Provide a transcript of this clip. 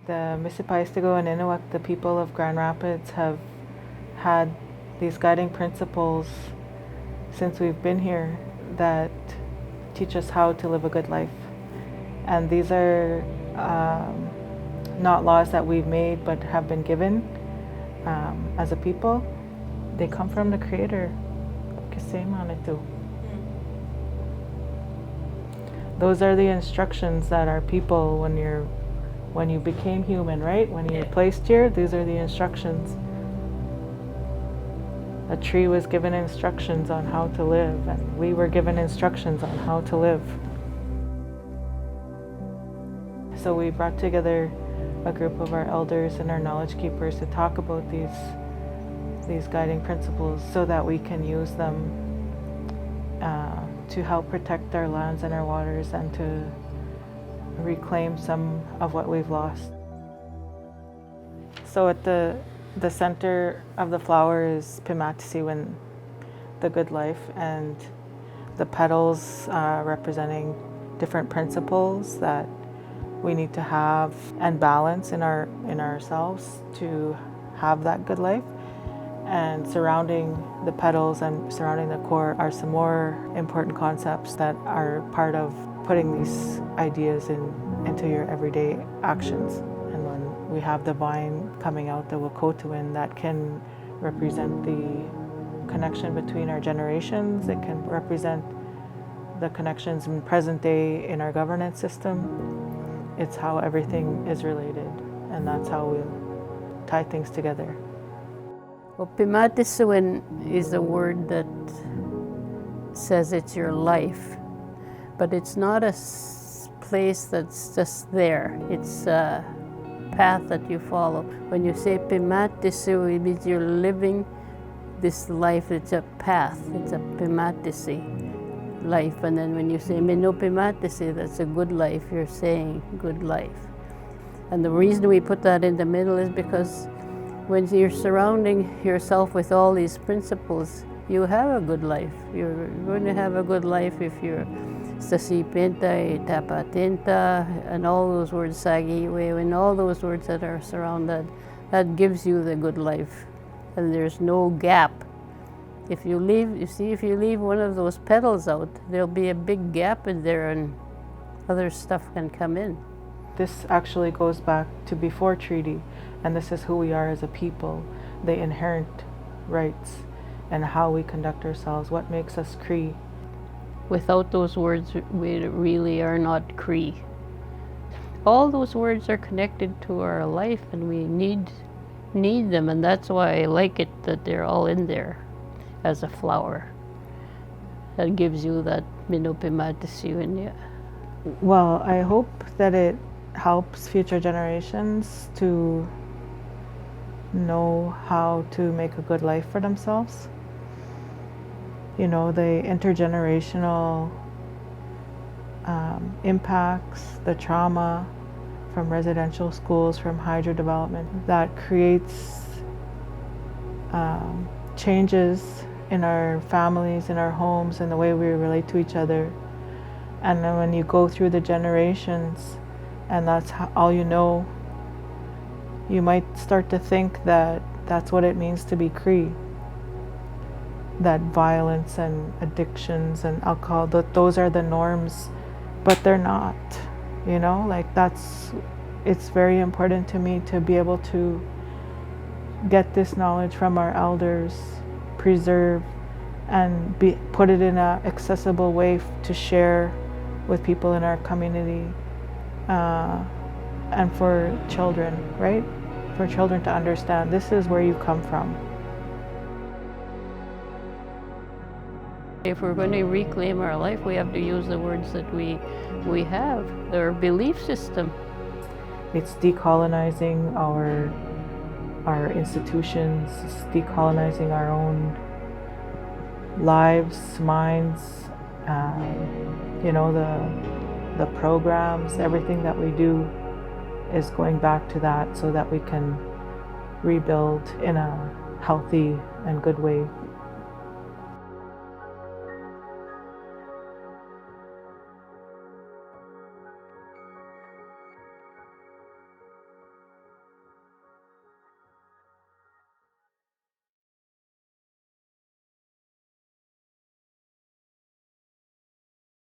The Misipawistik and Inuit, the people of Grand Rapids, have had these guiding principles since we've been here that teach us how to live a good life. And these are not laws that we've made but have been given as a people. They come from the Creator. Those are the instructions that our people, when you became human, right? When you were placed here, these are the instructions. A tree was given instructions on how to live, and we were given instructions on how to live. So we brought together a group of our elders and our knowledge keepers to talk about these guiding principles so that we can use them to help protect our lands and our waters and to reclaim some of what we've lost. So at the center of the flower is Pimatisiwin, the good life, and the petals representing different principles that we need to have and balance in ourselves to have that good life. And surrounding the petals and surrounding the core are some more important concepts that are part of putting these ideas into your everyday actions. And when we have the vine coming out, the Wakotowin, that can represent the connection between our generations. It can represent the connections in present day in our governance system. It's how everything is related, and that's how we'll tie things together. Well, Pimatisiwin is a word that says it's your life, but it's not a place that's just there. It's a path that you follow. When you say Pimatisiwin, it means you're living this life. It's a path. It's a Pimatisi life. And then when you say Minopimatisi, that's a good life, you're saying good life. And the reason we put that in the middle is because when you're surrounding yourself with all these principles, you have a good life. You're going to have a good life if you're sasipinta, itapatinta, and all those words, sagiwe, and all those words that are surrounded. That gives you the good life. And there's no gap. If you leave one of those petals out, there'll be a big gap in there and other stuff can come in. This actually goes back to before treaty, and this is who we are as a people, the inherent rights and how we conduct ourselves, what makes us Cree. Without those words, we really are not Cree. All those words are connected to our life and we need them, and that's why I like it that they're all in there as a flower. That gives you that Minopimatisiwin. Well, I hope that it helps future generations to know how to make a good life for themselves. You know, the intergenerational impacts, the trauma from residential schools, from hydro development, that creates changes in our families, in our homes, in the way we relate to each other. And then when you go through the generations, and that's all you know, you might start to think that that's what it means to be Cree. That violence and addictions and alcohol, those are the norms, but they're not, you know, like it's very important to me to be able to get this knowledge from our elders, preserve, and put it in an accessible way to share with people in our community. And for children, right? For children to understand this is where you come from. If we're going to reclaim our life, we have to use the words that we have, our belief system. It's decolonizing our institutions, it's decolonizing our own lives, minds, you know, the programs, everything that we do is going back to that so that we can rebuild in a healthy and good way.